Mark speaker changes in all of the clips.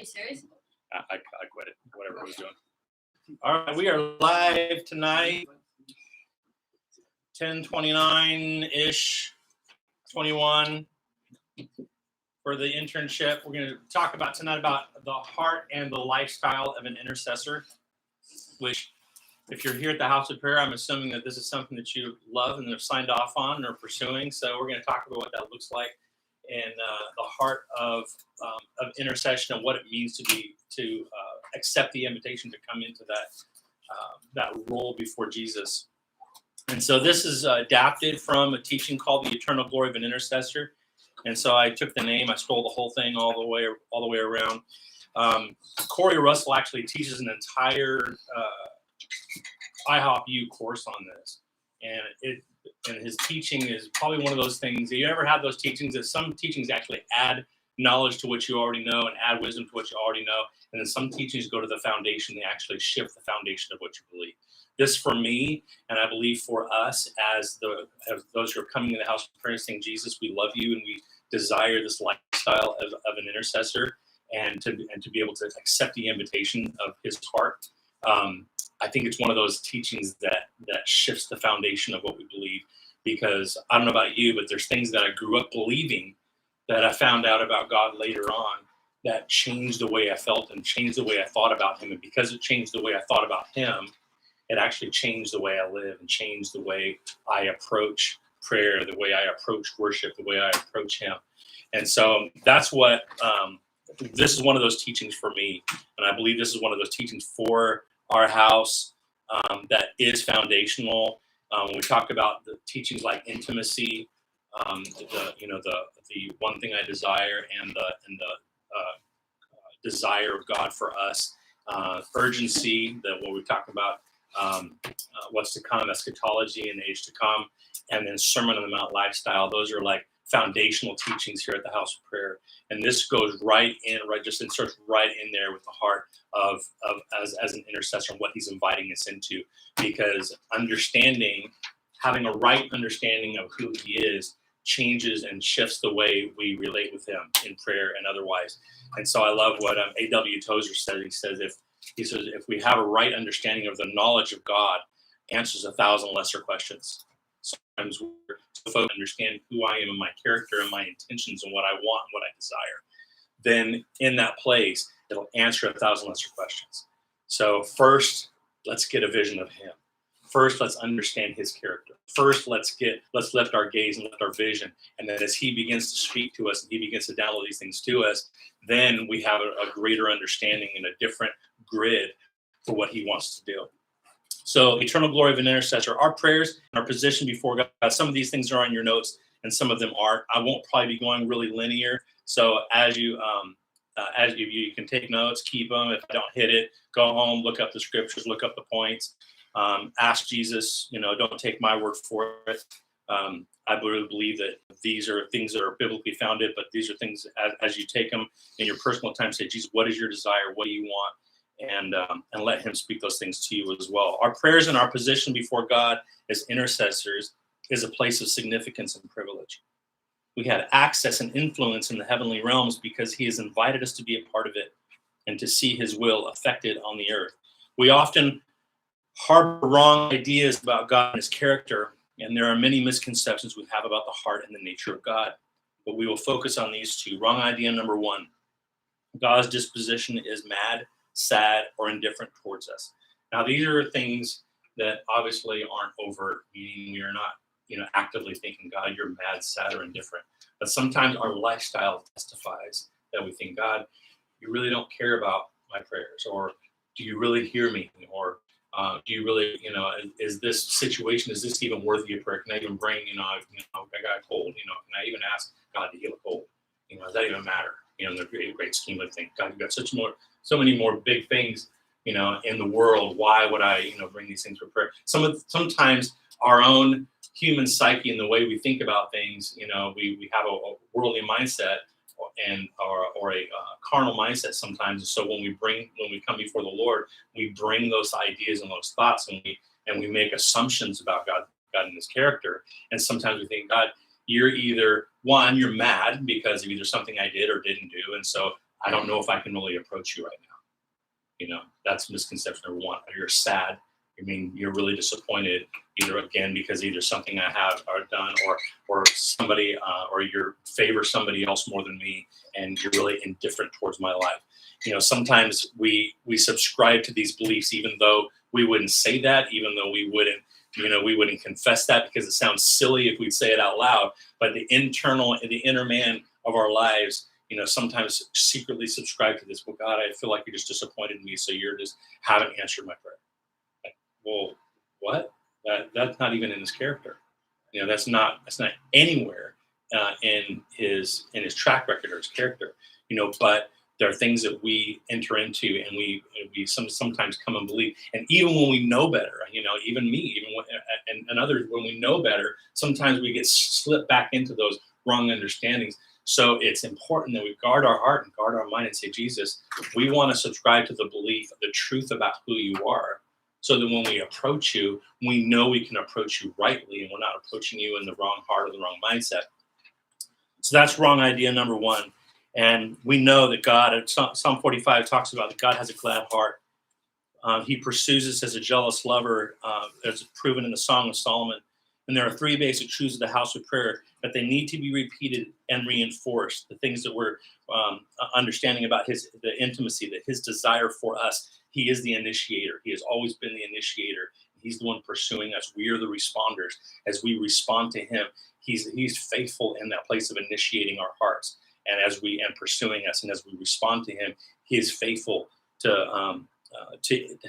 Speaker 1: you serious?
Speaker 2: I quit it, whatever I was doing. All right, we are live tonight, 10:29-ish, 21, for the internship. We're going to talk about tonight about the heart and the lifestyle of an intercessor, which, if you're here at the House of Prayer, I'm assuming that this is something that you love and have signed off on or pursuing. So we're going to talk about what that looks like and the heart of intercession and what it means to accept the invitation to come into that role before Jesus. And so this is adapted from a teaching called The Eternal Glory of an Intercessor. And so I took the name, I stole the whole thing all the way around. Corey Russell actually teaches an entire IHOPU course on this, and his teaching is probably one of those things. You ever have those teachings that some teachings actually add knowledge to what you already know and add wisdom to what you already know, and then some teachings go to the foundation. They actually shift the foundation of what you believe. This, for me, and I believe for us as those who are coming in the house of prayer saying, Jesus, we love you and we desire this lifestyle of an intercessor, and to be able to accept the invitation of his heart. I think it's one of those teachings that shifts the foundation of what we believe, because I don't know about you, but there's things that I grew up believing that I found out about God later on that changed the way I felt and changed the way I thought about him. And because it changed the way I thought about him, it actually changed the way I live and changed the way I approach prayer, the way I approach worship, the way I approach him. And so that's what, this is one of those teachings for me. And I believe this is one of those teachings for our house that is foundational. When we talk about the teachings like intimacy, the one thing I desire, and the desire of God for us, urgency, what we talk about, what's to come, eschatology and age to come, and then Sermon on the Mount lifestyle. Those are like foundational teachings here at the House of Prayer, and this goes just inserts right in there with the heart of as an intercessor and what he's inviting us into, because having a right understanding of who he is changes and shifts the way we relate with him in prayer and otherwise. And so I love what A.W. Tozer said. He says if we have a right understanding of the knowledge of God, answers 1,000 lesser questions. Sometimes we're supposed to understand who I am and my character and my intentions and what I want and what I desire. Then in that place, it'll answer 1,000 lesser questions. So first, let's get a vision of him. First, let's understand his character. First, let's lift our gaze and lift our vision. And then as he begins to speak to us and he begins to download these things to us, then we have a greater understanding and a different grid for what he wants to do. So, eternal glory of an intercessor. Our prayers and our position before God. Some of these things are on your notes, and some of them aren't. I won't probably be going really linear. So, as you can take notes, keep them. If I don't hit it, go home, look up the scriptures, look up the points. Ask Jesus. Don't take my word for it. I really believe that these are things that are biblically founded, but these are things as you take them in your personal time. Say, Jesus, what is your desire? What do you want? And let him speak those things to you as well. Our prayers and our position before God as intercessors is a place of significance and privilege. We have access and influence in the heavenly realms because he has invited us to be a part of it and to see his will affected on the earth. We often harbor wrong ideas about God and his character, and there are many misconceptions we have about the heart and the nature of God. But we will focus on these two. Wrong idea number one: God's disposition is mad, sad, or indifferent towards us. Now, these are things that obviously aren't overt, meaning we are not, actively thinking, God, you're mad, sad, or indifferent. But sometimes our lifestyle testifies that we think, God, you really don't care about my prayers, or do you really hear me, or do you really, is this situation, is this even worthy of prayer? Can I even bring, I got a cold, can I even ask God to heal a cold? Does that even matter? In the great scheme of things, God, you've got so many more big things, in the world. Why would I, bring these things for prayer? Sometimes our own human psyche and the way we think about things, we have a worldly mindset or a carnal mindset sometimes. And so when we come before the Lord, we bring those ideas and those thoughts, and we make assumptions about God and his character. And sometimes we think, God, you're either, one, you're mad because of either something I did or didn't do, and so I don't know if I can really approach you right now. That's misconception number one. You're sad. You're really disappointed, because either something I have or done, or somebody, or you favor somebody else more than me, and you're really indifferent towards my life. Sometimes we subscribe to these beliefs, even though we wouldn't say that, even though we wouldn't confess that, because it sounds silly if we'd say it out loud. But the inner man of our lives, sometimes secretly subscribe to this. Well, God, I feel like you just disappointed me, so you just haven't answered my prayer. Like, well, what? That's not even in his character. That's not anywhere in his track record or his character. But there are things that we enter into, and we sometimes come and believe. And even when we know better, even me, and others, when we know better, sometimes we get slipped back into those wrong understandings. So it's important that we guard our heart and guard our mind and say, Jesus, we want to subscribe to the belief, the truth about who you are, so that when we approach you, we know we can approach you rightly, and we're not approaching you in the wrong heart or the wrong mindset. So that's wrong idea number one. And we know that God, Psalm 45 talks about that God has a glad heart. He pursues us as a jealous lover, as proven in the Song of Solomon. And there are three basic truths of the house of prayer that they need to be repeated and reinforced. The things that we're understanding about the intimacy, that his desire for us. He is the initiator. He has always been the initiator. He's the one pursuing us. We are the responders. As we respond to him, he's faithful in that place of initiating our hearts. And and pursuing us, and as we respond to him, he is faithful to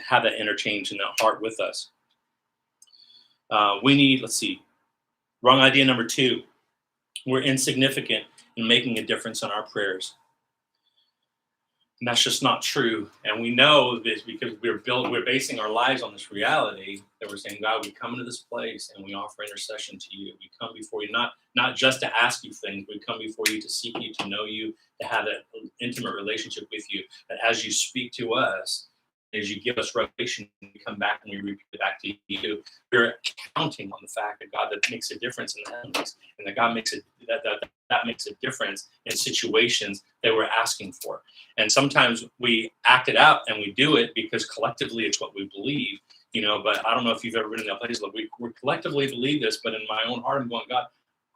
Speaker 2: have that interchange in that heart with us. Wrong idea number two. We're insignificant in making a difference in our prayers. And that's just not true. And we know this because we're basing our lives on this reality that we're saying, God, we come into this place and we offer intercession to you. We come before you, not just to ask you things. We come before you to seek you, to know you, to have that intimate relationship with you. That as you speak to us, as you give us revelation, we come back and we repeat it back to you. We're counting on the fact that God, that makes a difference in the heavens, and that God makes it that makes a difference in situations that we're asking for. And sometimes we act it out and we do it because collectively it's what we believe, but I don't know if you've ever been in that place. Like we collectively believe this, but in my own heart, I'm going, God,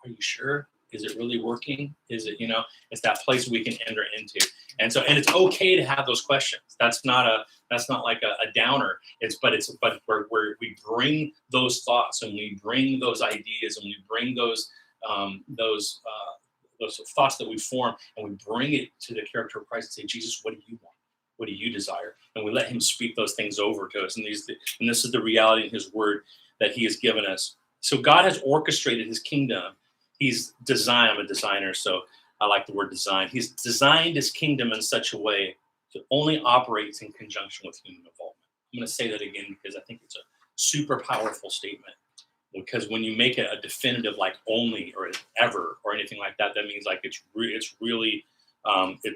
Speaker 2: are you sure? Is it really working? Is it, it's that place we can enter into. And it's okay to have those questions. That's not like a downer. But where we bring those thoughts and we bring those ideas and we bring those thoughts that we form, and we bring it to the character of Christ and say, Jesus, what do you want? What do you desire? And we let him speak those things over to us. And this is the reality in his word that he has given us. So God has orchestrated his kingdom. He's designed, I'm a designer, so I like the word design. He's designed his kingdom in such a way that only operates in conjunction with human involvement. I'm going to say that again because I think it's a super powerful statement. Because when you make it a definitive, like only or ever or anything like that, that means like it's really,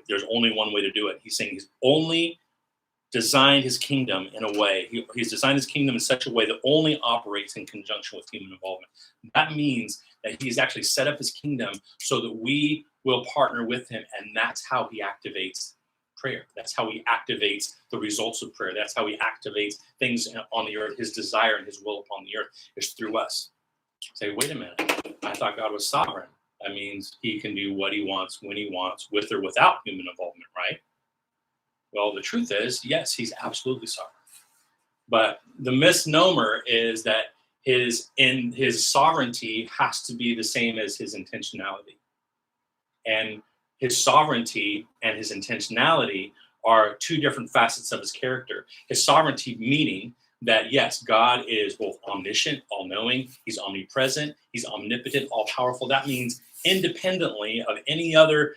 Speaker 2: there's only one way to do it. He's saying he's only designed his kingdom in a way. He's designed his kingdom in such a way that only operates in conjunction with human involvement. That means that he's actually set up his kingdom so that we will partner with him, and that's how he activates prayer. That's how he activates the results of prayer. That's how he activates things on the earth. His desire and his will upon the earth is through us. Say, wait a minute. I thought God was sovereign. That means he can do what he wants, when he wants, with or without human involvement, right? Well, the truth is, yes, he's absolutely sovereign. But the misnomer is that his sovereignty has to be the same as his intentionality. And his sovereignty and his intentionality are two different facets of his character. His sovereignty meaning that, yes, God is both omniscient, all-knowing, he's omnipresent, he's omnipotent, all-powerful. That means independently of any other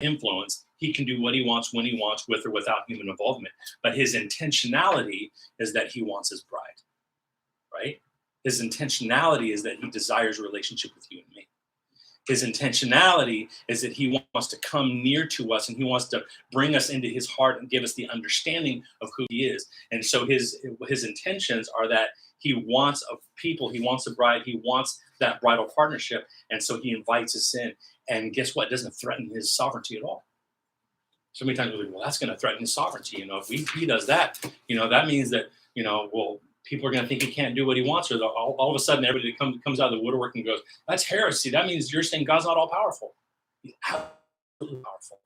Speaker 2: influence, he can do what he wants, when he wants, with or without human involvement. But his intentionality is that he wants his bride, right? His intentionality is that he desires a relationship with you and me. His intentionality is that he wants to come near to us, and he wants to bring us into his heart and give us the understanding of who he is. And so his intentions are that he wants a people, he wants a bride, he wants that bridal partnership. And so he invites us in. And guess what? It doesn't threaten his sovereignty at all. So many times we're like, well, that's going to threaten his sovereignty. If he does that, that means that, well, people are going to think he can't do what he wants, or all of a sudden everybody comes out of the woodwork and goes, that's heresy. That means you're saying God's not all powerful. He's absolutely powerful.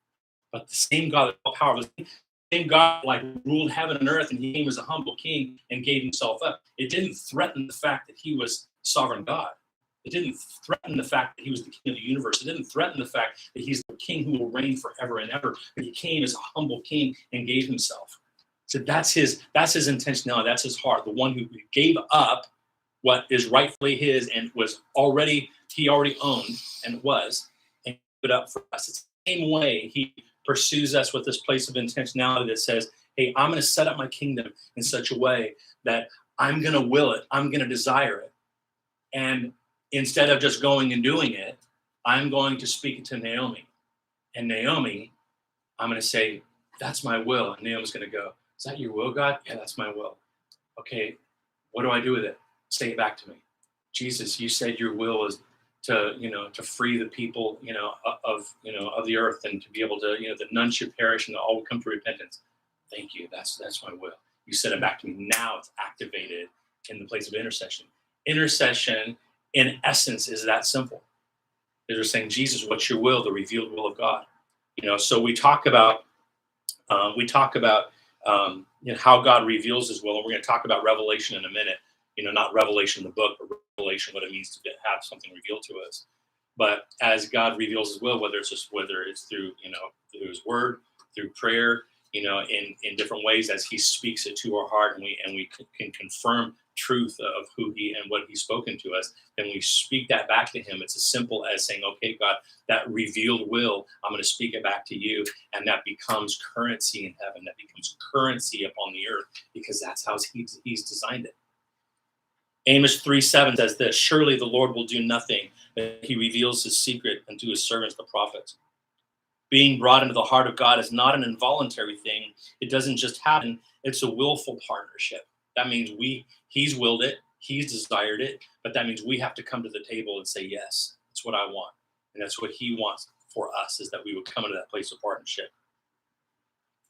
Speaker 2: But the same God that's all powerful, the same God like ruled heaven and earth, and he came as a humble king and gave himself up. It didn't threaten the fact that he was sovereign God. It didn't threaten the fact that he was the king of the universe. It didn't threaten the fact that he's the king who will reign forever and ever. But he came as a humble king and gave himself. So that's his intentionality. That's his heart. The one who gave up what is rightfully his and he already owned and was, and gave it up for us. It's the same way he pursues us with this place of intentionality that says, hey, I'm going to set up my kingdom in such a way that I'm going to will it. I'm going to desire it. And instead of just going and doing it, I'm going to speak it to Naomi. And Naomi, I'm going to say, that's my will. And Naomi's going to go, is that your will, God? Yeah, that's my will. Okay, what do I do with it? Say it back to me. Jesus, you said your will is to free the people, of the earth, and to be able to, that none should perish and all will come to repentance. Thank you. That's my will. You said it back to me. Now it's activated in the place of intercession. Intercession, in essence, is that simple. They're saying, Jesus, what's your will? The revealed will of God. So we talk about how God reveals his will, and we're going to talk about Revelation in a minute. Not Revelation the book, but Revelation what it means to have something revealed to us. But as God reveals his will, whether it's through through his word, through prayer, in different ways, as he speaks it to our heart, and we can confirm truth of who he and what he's spoken to us, then we speak that back to him. It's as simple as saying, okay, God, that revealed will, I'm going to speak it back to you. And that becomes currency in heaven. That becomes currency upon the earth, because that's how he's designed it. Amos 3:7 says this: surely the Lord will do nothing, but he reveals his secret unto his servants, the prophets. Being brought into the heart of God is not an involuntary thing. It doesn't just happen. It's a willful partnership. That means he's willed it, he's desired it, but that means we have to come to the table and say, yes, that's what I want. And that's what he wants for us, is that we would come into that place of partnership.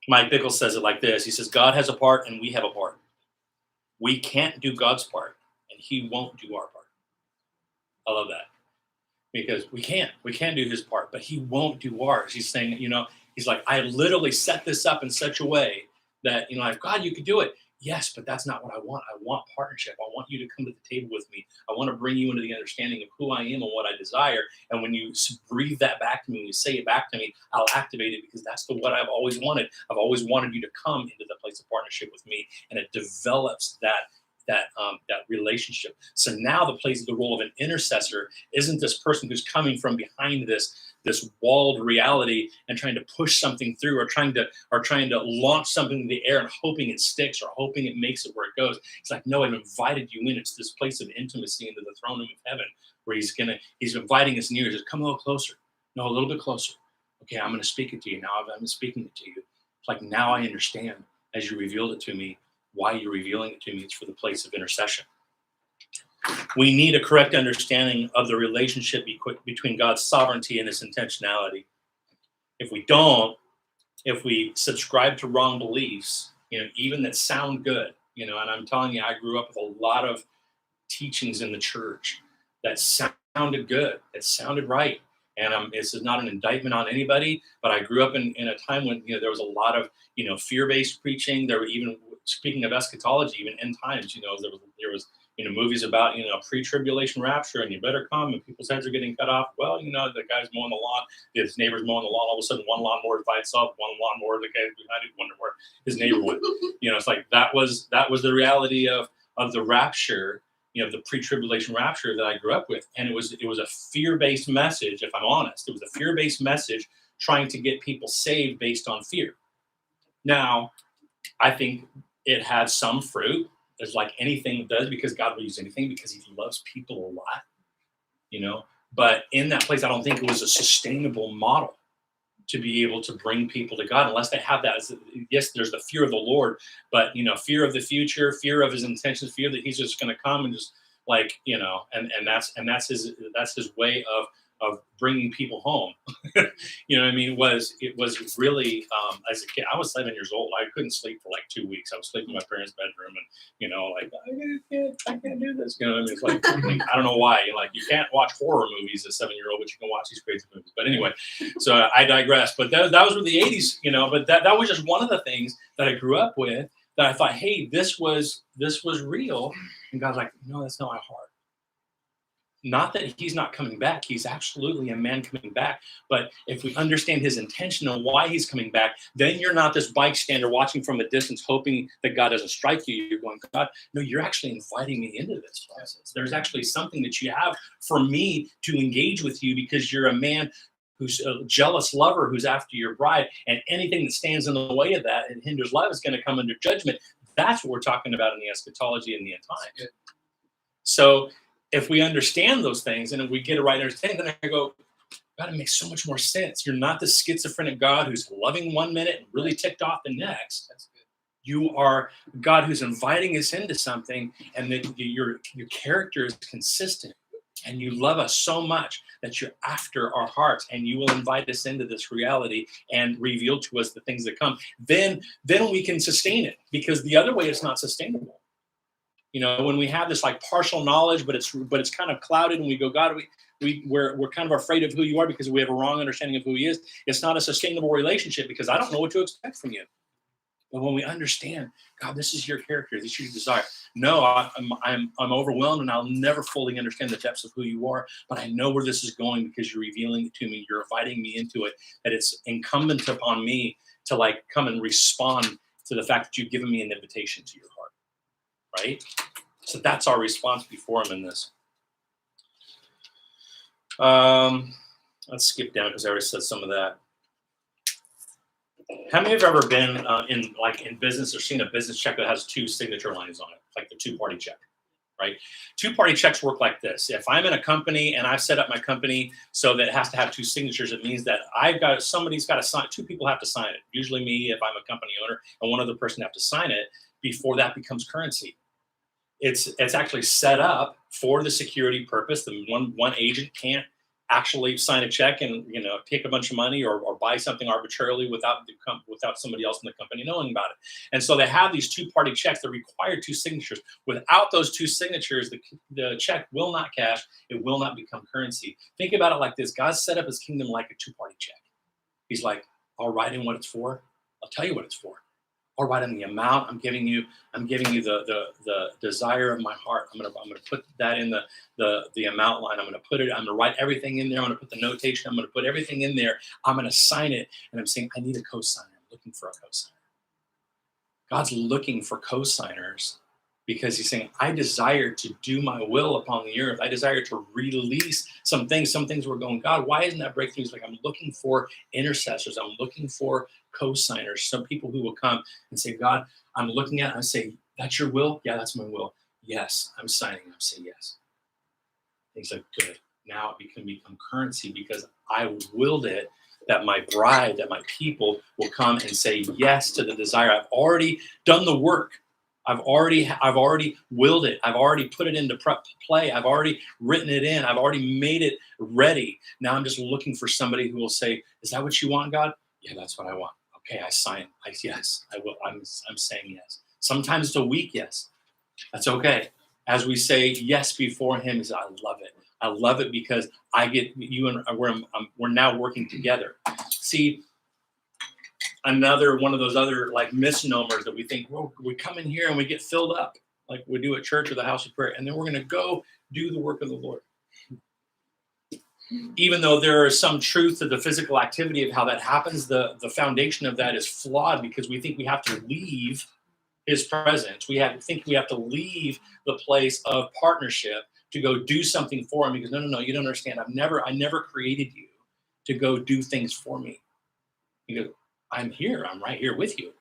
Speaker 2: Mike Bickle says it like this. He says, God has a part and we have a part. We can't do God's part, and he won't do our part. I love that. Because we can't do his part, but he won't do ours. He's saying, he's like, I literally set this up in such a way that, like, God, you could do it. Yes, but that's not what I want. I want partnership. I want you to come to the table with me. I want to bring you into the understanding of who I am and what I desire. And when you breathe that back to me, when you say it back to me, I'll activate it, because that's what I've always wanted. I've always wanted you to come into the place of partnership with me, and it develops that relationship. So now the role of an intercessor isn't this person who's coming from behind this walled reality and trying to push something through, or trying to launch something in the air and hoping it sticks, or hoping it makes it where it goes. It's like, no, I've invited you in. It's this place of intimacy into the throne room of heaven, where he's inviting us near. Just come a little closer. No, a little bit closer. Okay, I'm going to speak it to you now. I'm speaking it to you. It's like, now I understand, as you revealed it to me, why you're revealing it to me. It's for the place of intercession. We need a correct understanding of the relationship between God's sovereignty and his intentionality. If we subscribe to wrong beliefs, even that sound good, and I'm telling you, I grew up with a lot of teachings in the church that sounded good, that sounded right. And this is not an indictment on anybody, but I grew up in a time when there was a lot of fear-based preaching. There were, even speaking of eschatology, even end times, there was movies about pre-tribulation rapture, and you better come, and people's heads are getting cut off. Well, the guy's mowing the lawn, his neighbor's mowing the lawn. All of a sudden, one lawnmower by itself, one lawnmower, the guy behind it, wonder where his neighbor went. It's like that was the reality of the rapture. The pre-tribulation rapture that I grew up with. And it was a fear-based message, if I'm honest. It was a fear-based message trying to get people saved based on fear. Now, I think it had some fruit, as like anything does, because God will use anything, because he loves people a lot, But in that place, I don't think it was a sustainable model to be able to bring people to God, unless they have that. Yes, there's the fear of the Lord, but fear of the future, fear of his intentions, fear that he's just going to come and just and that's his way of bringing people home. You know what I mean? It was really, as a kid, I was 7 years old. I couldn't sleep for like 2 weeks. I was sleeping in my parents' bedroom, and like I can't do this. You know what I mean? It's like I don't know why. Like you can't watch horror movies as a 7-year-old, but you can watch these crazy movies. But anyway, so I digress. But that was with the '80s, But that was just one of the things that I grew up with. That I thought, hey, this was real, and God's like, no, that's not my heart. Not that he's not coming back. He's absolutely a man coming back. But if we understand his intention and why he's coming back, then you're not this bike stander watching from a distance, hoping that God doesn't strike you. You're going, God, no, you're actually inviting me into this process. There's actually something that you have for me to engage with you because you're a man who's a jealous lover who's after your bride. And anything that stands in the way of that and hinders love is going to come under judgment. That's what we're talking about in the eschatology and the end times. So if we understand those things and if we get a right understanding, then I go, God, it makes so much more sense. You're not the schizophrenic God who's loving one minute and really ticked off the next. That's good. You are God who's inviting us into something, and that your character is consistent, and you love us so much that you're after our hearts, and you will invite us into this reality and reveal to us the things that come. Then we can sustain it, because the other way it's not sustainable. When we have this like partial knowledge, but it's kind of clouded, and we go, God, we're kind of afraid of who you are because we have a wrong understanding of who he is. It's not a sustainable relationship because I don't know what to expect from you. But when we understand, God, this is your character, this is your desire. No, I'm overwhelmed, and I'll never fully understand the depths of who you are. But I know where this is going because you're revealing it to me. You're inviting me into it. That it's incumbent upon me to like come and respond to the fact that you've given me an invitation to your heart. Right? So that's our response before him in this. Let's skip down because I already said some of that. How many of you have ever been in business or seen a business check that has two signature lines on it, like the two-party check, right? Two-party checks work like this. If I'm in a company and I've set up my company so that it has to have two signatures, it means that somebody's got to sign. Two people have to sign it. Usually me, if I'm a company owner, and one other person have to sign it before that becomes currency. It's actually set up for the security purpose. The one agent can't actually sign a check and take a bunch of money or buy something arbitrarily without somebody else in the company knowing about it. And so they have these two-party checks that require two signatures. Without those two signatures, the check will not cash. It will not become currency. Think about it like this: God set up his kingdom like a two-party check. He's like, I'll write in what it's for. I'll tell you what it's for. I'll write in the amount I'm giving you. I'm giving you the desire of my heart. I'm gonna put that in the amount line. I'm gonna write everything in there. I'm gonna put the notation. I'm gonna put everything in there. I'm gonna sign it. And I'm saying, I need a cosigner. I'm looking for a cosigner. God's looking for cosigners because he's saying, I desire to do my will upon the earth. I desire to release some things. Some things we're going, God, why isn't that breakthrough? He's like, I'm looking for intercessors. I'm looking for cosigners, some people who will come and say, God, I'm looking at it. I say, that's your will? Yeah, that's my will. Yes, I'm signing. I'm saying yes. He's like, good. Now it can become currency because I willed it, that my bride, that my people will come and say yes to the desire. I've already done the work. I've already willed it. I've already put it into play. I've already written it in. I've already made it ready. Now I'm just looking for somebody who will say, is that what you want, God? Yeah, that's what I want. Okay, I sign. Yes, I will. I'm saying yes. Sometimes it's a weak yes. That's okay. As we say yes before him, I love it. I love it because I get you, and we're now working together. See, another one of those other like misnomers that we think, well, we come in here and we get filled up like we do at church or the house of prayer, and then we're going to go do the work of the Lord. Even though there is some truth to the physical activity of how that happens, the foundation of that is flawed because we think we have to leave his presence. We think we have to leave the place of partnership to go do something for him because no, you don't understand. I never created you to go do things for me. You go, I'm here. I'm right here with you.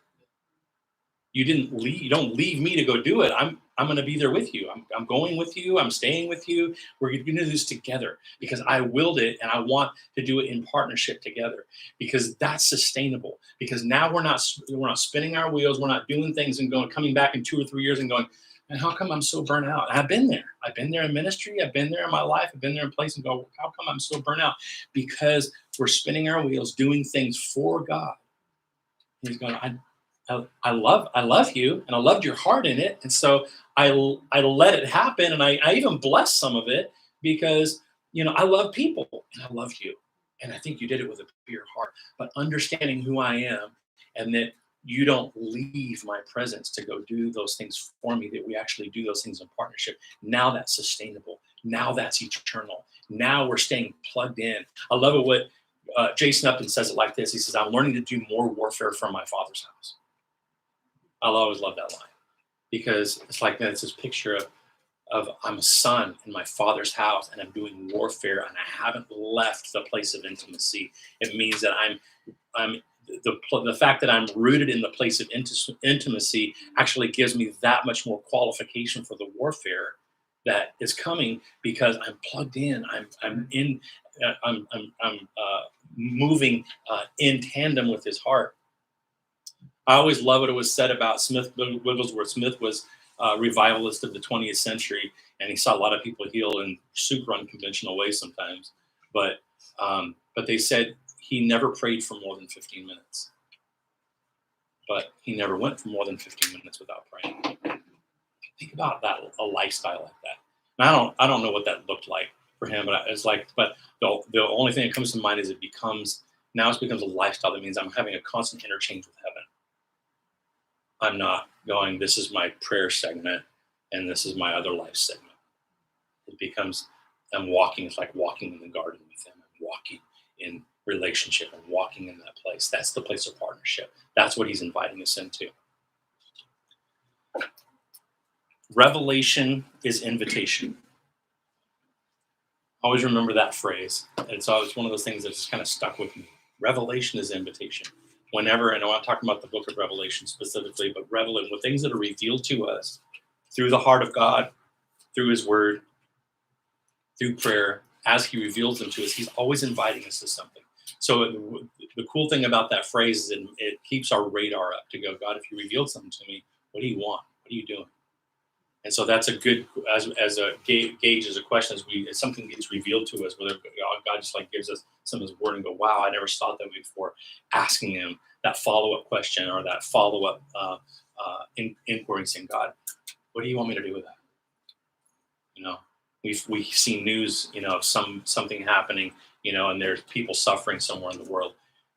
Speaker 2: You don't leave me to go do it. I'm going to be there with you. I'm going with you. I'm staying with you. We're going to do this together because I willed it and I want to do it in partnership together because that's sustainable. Because now we're not spinning our wheels. We're not doing things and coming back in 2 or 3 years and going, And how come I'm so burnt out? And I've been there. I've been there in ministry. I've been there in my life. I've been there in place and go, how come I'm so burnt out? Because we're spinning our wheels, doing things for God. He's going, I love you, and I loved your heart in it. And so I let it happen. And I even bless some of it because, I love people and I love you. And I think you did it with a pure heart, but understanding who I am and that you don't leave my presence to go do those things for me, that we actually do those things in partnership. Now that's sustainable. Now that's eternal. Now we're staying plugged in. I love it what Jason Upton says it like this. He says, I'm learning to do more warfare from my Father's house. I'll always love that line because it's like that. It's this picture of I'm a son in my Father's house and I'm doing warfare and I haven't left the place of intimacy. It means that I'm the fact that I'm rooted in the place of intimacy actually gives me that much more qualification for the warfare that is coming because I'm plugged in. I'm in. I'm moving in tandem with His heart. I always love what it was said about Smith Wigglesworth. Smith was a revivalist of the 20th century, and he saw a lot of people heal in super unconventional ways sometimes. But they said he never prayed for more than 15 minutes. But he never went for more than 15 minutes without praying. Think about that, a lifestyle like that. And I don't know what that looked like for him, but it's like, but the only thing that comes to mind is it becomes a lifestyle. That means I'm having a constant interchange with heaven. I'm not going, this is my prayer segment and this is my other life segment. It becomes, I'm walking, it's like walking in the garden with Him. I'm walking in relationship and walking in that place. That's the place of partnership. That's what He's inviting us into. Revelation is invitation. Always remember that phrase. It's always one of those things that's kind of stuck with me. Revelation is invitation. Whenever, and I'm not talking about the book of Revelation specifically, but revelation, with things that are revealed to us through the heart of God, through His Word, through prayer, as He reveals them to us, He's always inviting us to something. So the cool thing about that phrase is it keeps our radar up to go, God, if you revealed something to me, what do you want? What are you doing? And so that's a good, as a gauge, as a question, as something gets revealed to us, whether God just like gives us some of His Word and go, wow, I never saw that before. Asking Him that follow-up question or that follow-up inquiry, saying, God, what do you want me to do with that? We see news, of something happening, and there's people suffering somewhere in the world.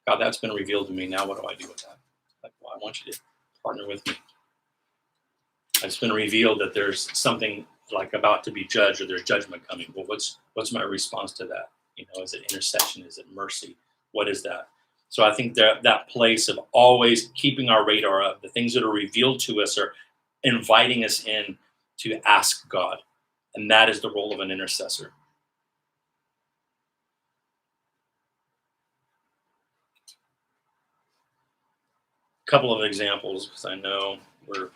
Speaker 2: God, that's been revealed to me. Now, what do I do with that? Like, well, I want you to partner with me. It's been revealed that there's something like about to be judged or there's judgment coming. Well, what's my response to that? Is it intercession? Is it mercy? What is that? So I think that place of always keeping our radar up, the things that are revealed to us are inviting us in to ask God. And that is the role of an intercessor. A couple of examples, because I know we're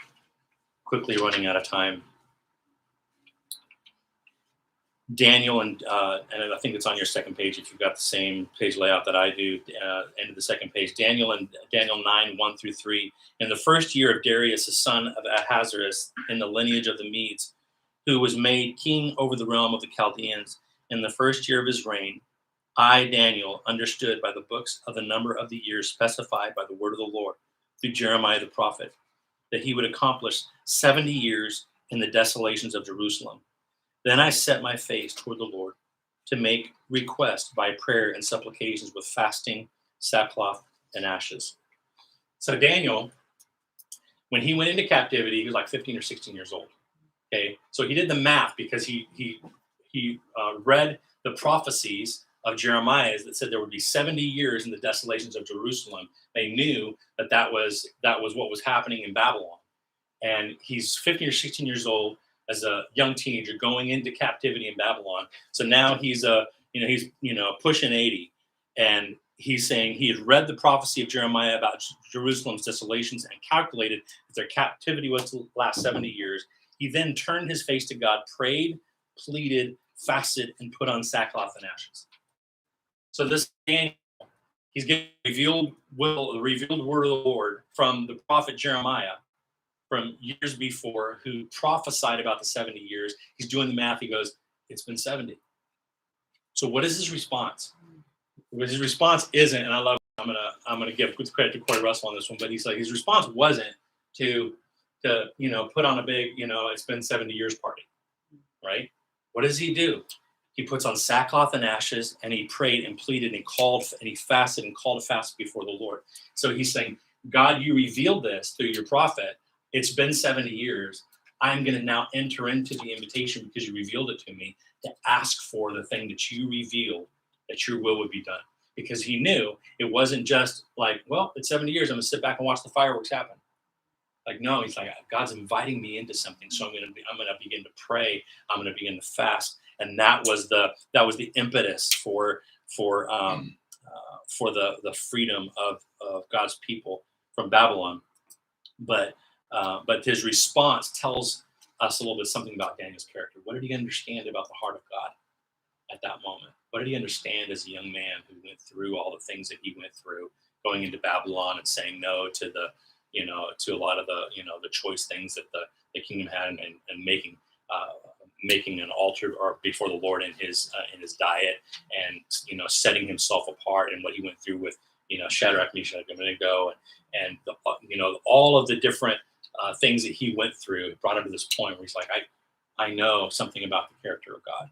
Speaker 2: quickly running out of time. Daniel and I think it's on your second page if you've got the same page layout that I do. End of the second page. Daniel 9 1-3. In the first year of Darius, the son of Ahasuerus, in the lineage of the Medes, who was made king over the realm of the Chaldeans, in the first year of his reign, I, Daniel, understood by the books of the number of the years specified by the word of the Lord through Jeremiah the prophet, that he would accomplish 70 years in the desolations of Jerusalem. Then I set my face toward the Lord to make request by prayer and supplications with fasting, sackcloth, and ashes. So Daniel, when he went into captivity, he was like 15 or 16 years old. Okay, so he did the math because he read the prophecies of Jeremiah that said there would be 70 years in the desolations of Jerusalem. They knew that was what was happening in Babylon, and he's 15 or 16 years old as a young teenager going into captivity in Babylon. So now he's pushing 80, and he's saying he had read the prophecy of Jeremiah about Jerusalem's desolations and calculated that their captivity was to last 70 years. He then turned his face to God, prayed, pleaded, fasted, and put on sackcloth and ashes. So this Daniel, he's getting the revealed word of the Lord from the prophet Jeremiah. from years before who prophesied about the 70 years. He's doing the math. He goes, it's been 70. So what is his response? His response isn't, and I love, I'm gonna give credit to Corey Russell on this one, but he's like, his response wasn't to put on a big, it's been 70 years party, right? What does he do? He puts on sackcloth and ashes, and he prayed and pleaded and called, and he fasted and called a fast before the Lord. So he's saying, God, you revealed this through your prophet. It's been 70 years. I'm going to now enter into the invitation because you revealed it to me to ask for the thing that you revealed, that your will would be done. Because he knew it wasn't just like, well, it's 70 years. I'm going to sit back and watch the fireworks happen. Like, no, he's like, God's inviting me into something. So I'm going to begin to pray. I'm going to begin to fast. And that was the impetus for the freedom of God's people from Babylon. But his response tells us a little bit something about Daniel's character. What did he understand about the heart of God at that moment? What did he understand as a young man who went through all the things that he went through, going into Babylon and saying no to to a lot of the choice things that the kingdom had, and making an altar or before the Lord in his diet, and setting himself apart, and what he went through with Shadrach, Meshach, and Abednego, and all of the different things that he went through brought him to this point where he's like, I know something about the character of God,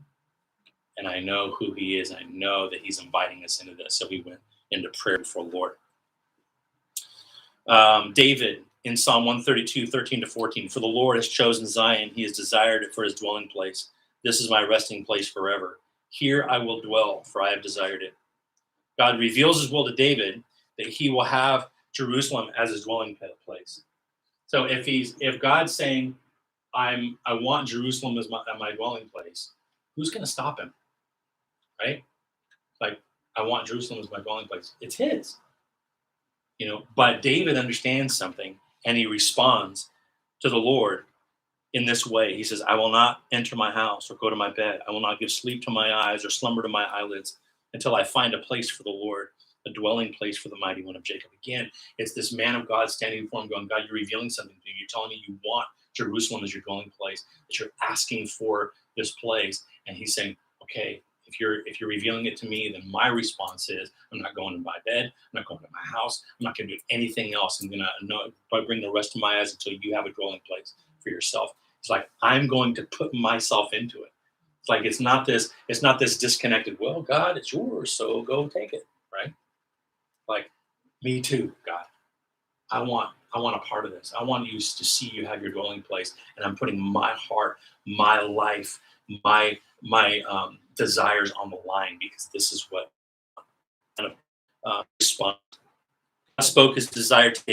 Speaker 2: and I know who he is, and I know that he's inviting us into this. So we went into prayer before the Lord. David in Psalm 132, 13-14, for the Lord has chosen Zion. He has desired it for his dwelling place. This is my resting place forever. Here I will dwell, for I have desired it. God reveals his will to David that he will have Jerusalem as his dwelling place. So if God's saying, I want Jerusalem as my dwelling place, who's going to stop him? Right? Like, I want Jerusalem as my dwelling place. It's his. But David understands something, and he responds to the Lord in this way. He says, I will not enter my house or go to my bed. I will not give sleep to my eyes or slumber to my eyelids until I find a place for the Lord, a dwelling place for the mighty one of Jacob. Again, it's this man of God standing before him going, God, you're revealing something to me. You're telling me you want Jerusalem as your dwelling place, that you're asking for this place. And he's saying, okay, if you're revealing it to me, then my response is, I'm not going to my bed. I'm not going to my house. I'm not going to do anything else. I'm going to bring the rest of my eyes until you have a dwelling place for yourself. It's like, I'm going to put myself into it. It's like, it's not this disconnected, well, God, it's yours, so go take it, right? Like, me too, God. I want a part of this. I want you to see you have your dwelling place, and I'm putting my heart, my life, my desires on the line, because this is what kind of response. God spoke his desire to David